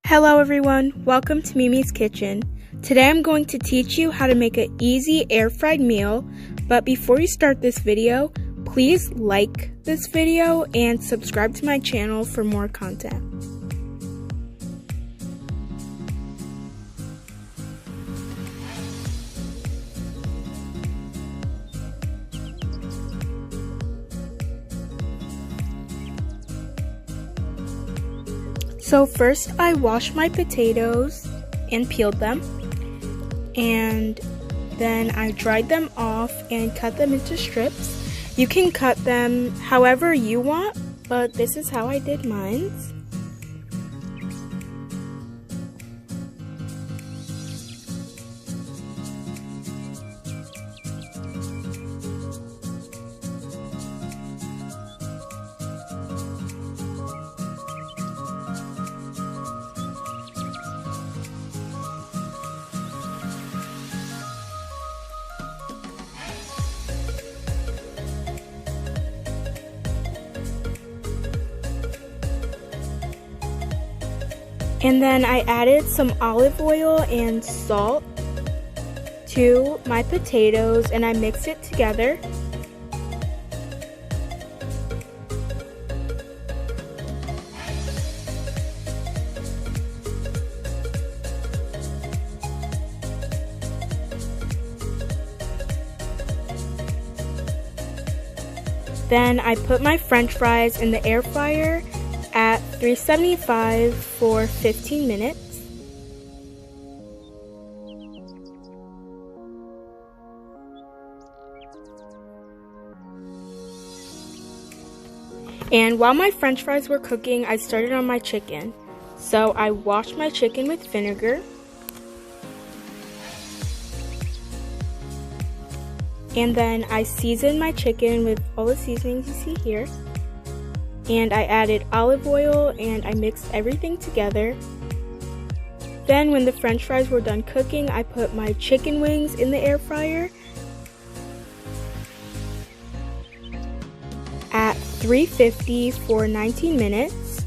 Hello everyone, welcome to Mimi's Kitchen. Today I'm going to teach you how to make an easy air-fried meal, but before you start this video, please like this video and subscribe to my channel for more content. So first I washed my potatoes and peeled them, and then I dried them off and cut them into strips. You can cut them however you want, but this is how I did mine. And then I added some olive oil and salt to my potatoes and I mixed it together. Then I put my French fries in the air fryer at 375 for 15 minutes. And while my French fries were cooking, I started on my chicken. So I washed my chicken with vinegar. And then I seasoned my chicken with all the seasonings you see here. And I added olive oil and I mixed everything together. Then when the French fries were done cooking, I put my chicken wings in the air fryer at 350 for 19 minutes.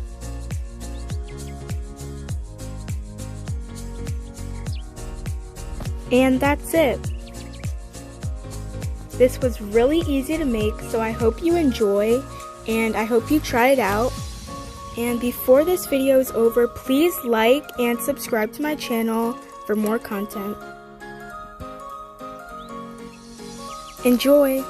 And that's it. This was really easy to make, so I hope you enjoy. And I hope you try it out. And before this video is over, please like and subscribe to my channel for more content. Enjoy!